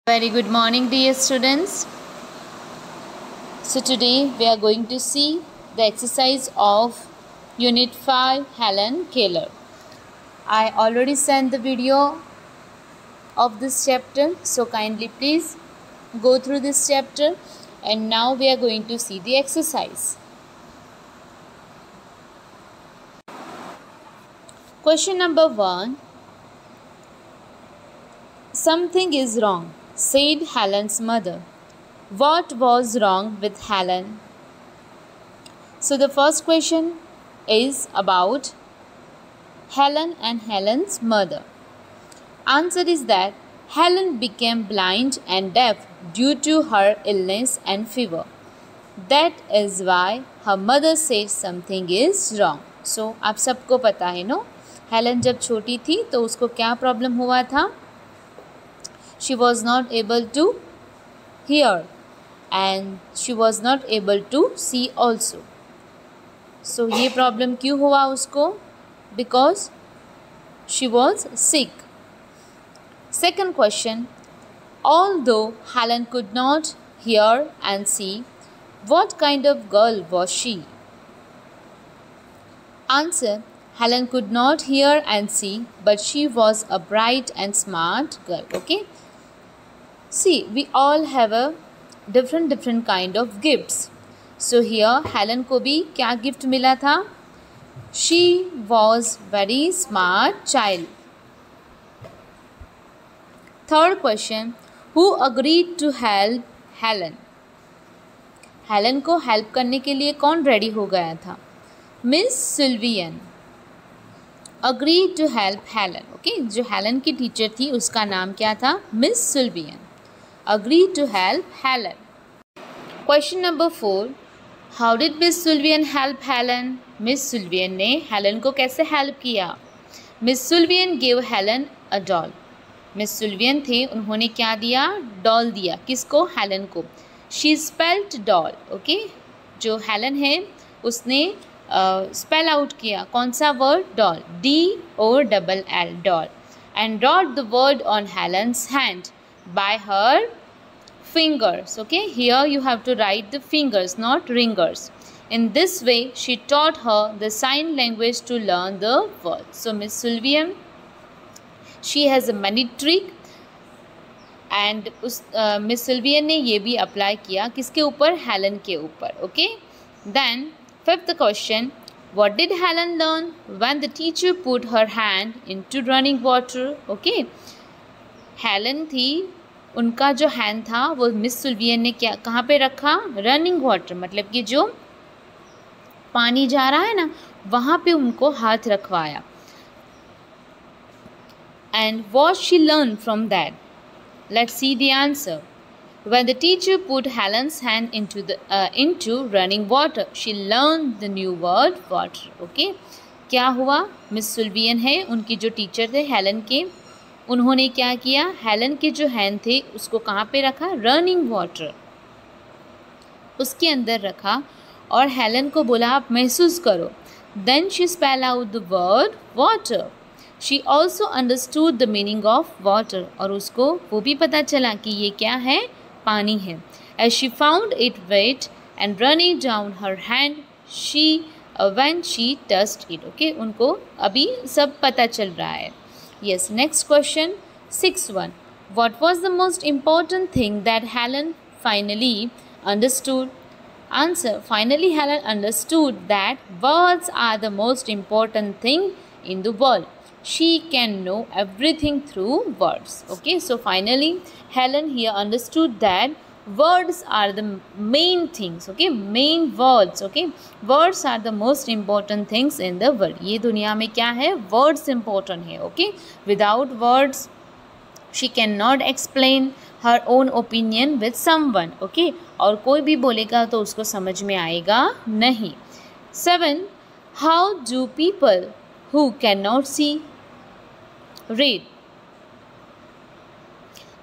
Very good morning, dear students. So today we are going to see the exercise of Unit 5 Helen Keller. I already sent the video of this chapter, so kindly please go through this chapter, and now we are going to see the exercise. Question number 1. Something is wrong, said Helen's mother. What was wrong with Helen? So the first question is about Helen and Helen's mother. Answer is that Helen became blind and deaf due to her illness and fever. That is why her mother said something is wrong. So आप सबको पता है no, Helen जब छोटी थी तो उसको क्या प्रॉब्लम हुआ था? She was not able to hear and she was not able to see also. So ये प्रॉब्लम क्यों हुआ उसको? Because she was sick. Second question. Although Helen could not hear and see, what kind of girl was she? Answer. Helen could not hear and see, but she was a bright and smart girl. Okay. See, we all have a different kind of gifts. So here Helen को भी क्या gift मिला था? She was very smart child. Third question. Who agreed to help Helen? Helen को help करने के लिए कौन ready हो गया था? Miss Sylvian agreed to help Helen. Okay, जो Helen की टीचर थी उसका नाम क्या था? Miss Sylvian agreed to help Helen. Question number 4. How did Miss Sylvian help Helen? Miss Sylvian ने Helen को कैसे help किया? Miss Sylvian gave Helen a doll. Miss Sylvian थे, उन्होंने क्या दिया? डॉल दिया. किसको? Helen को. She spelled doll. Okay? जो Helen है उसने spell out किया. कौन सा word? Doll. D-O-L-L doll. And wrote the word on Helen's hand by her fingers. Okay, here you have to write the fingers, not ringers. In this way she taught her the sign language to learn the words. So Miss Sylvian, she has a many trick, and Miss Sylvian ने ये भी apply किया किसके ऊपर? Helen के ऊपर. Okay, then fifth question. What did Helen learn when the teacher put her hand into running water? Okay, Helen थी, उनका जो हैंड था वो मिस सुल्वियन ने क्या कहाँ पे रखा? रनिंग वाटर, मतलब कि जो पानी जा रहा है ना वहाँ पे उनको हाथ रखवाया. And what she learn from that? Let's see the answer. When the teacher put Helen's hand into running water she learn the new word water. Okay, क्या हुआ? मिस सुल्वियन है, उनकी जो टीचर थे हेलन के, उन्होंने क्या किया? हेलन के जो हैंड थे उसको कहाँ पे रखा? रनिंग वाटर, उसके अंदर रखा और हेलन को बोला आप महसूस करो. Then she spell out the word water. She also understood the meaning of water, और उसको वो भी पता चला कि ये क्या है? पानी है. As she found it wet and running down her hand she when she touched it. Okay, उनको अभी सब पता चल रहा है. Yes, next question, 6th one. What was the most important thing that Helen finally understood? Answer. Finally Helen understood that words are the most important thing in the world. She can know everything through words. Okay, so finally Helen here understood that words are the main things. Okay, main words. Okay, words are the most important things in the world. ये दुनिया में क्या है? words important है. Okay, without words she cannot explain her own opinion with someone. Okay, और कोई भी बोलेगा तो उसको समझ में आएगा नहीं. 7. How do people who cannot see read?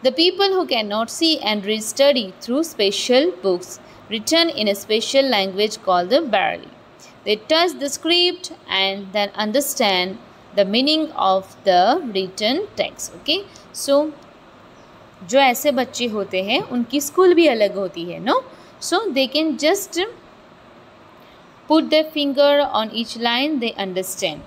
The people who cannot see and read study through special books written in a special language called the Braille. They touch the script and then understand the meaning of the written text. Okay, so जो ऐसे बच्चे होते हैं उनकी school भी अलग होती है, no. So they can just put their finger on each line they understand.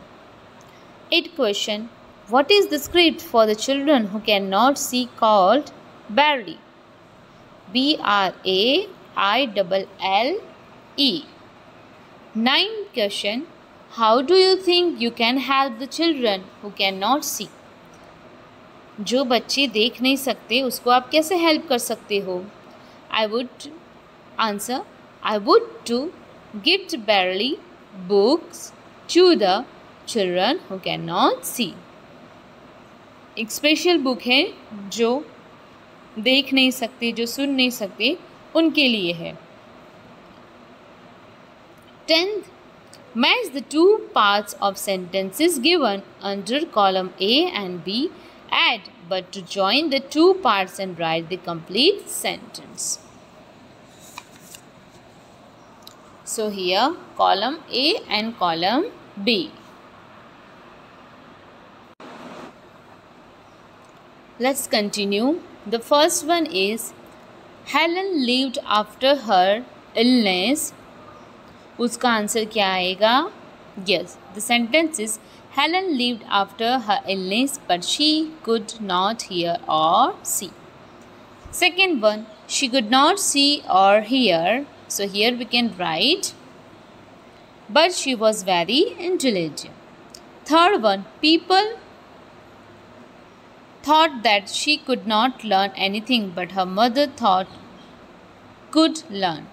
8th question. What is the script for the children who cannot see called Braille? BRAILLE. 9th question. How do you think you can help the children who cannot see? जो बच्चे देख नहीं सकते उसको आप कैसे help कर सकते हो? I would answer, I would to gift Braille books to the children who cannot see. एक स्पेशल बुक है जो देख नहीं सकते, जो सुन नहीं सकते, उनके लिए है. 10th. Match the two parts of sentences given under column A and B. Add but to join the two parts and write the complete sentence. So here column A and column B. Let's continue. The first one is Helen lived after her illness. उसका answer क्या आएगा? Yes, the sentence is Helen lived after her illness but she could not hear or see. Second one, she could not see or hear. So here we can write, but she was very intelligent. Third one, people thought that she could not learn anything, but her mother thought could learn.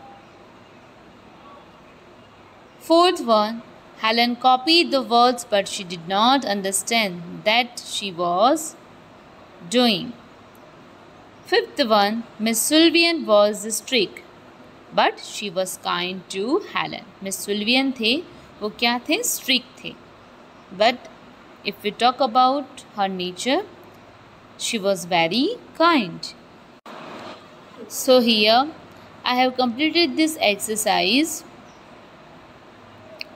Fourth one, Helen copied the words, but she did not understand that she was doing. Fifth one, Miss Sylvian was strict, but she was kind to Helen. Miss Sylvian थे, वो क्या थे? Strict थे. But if we talk about her nature, she was very kind. So here I have completed this exercise.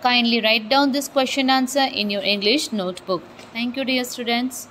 Kindly write down this question answer in your English notebook. Thank you, dear students.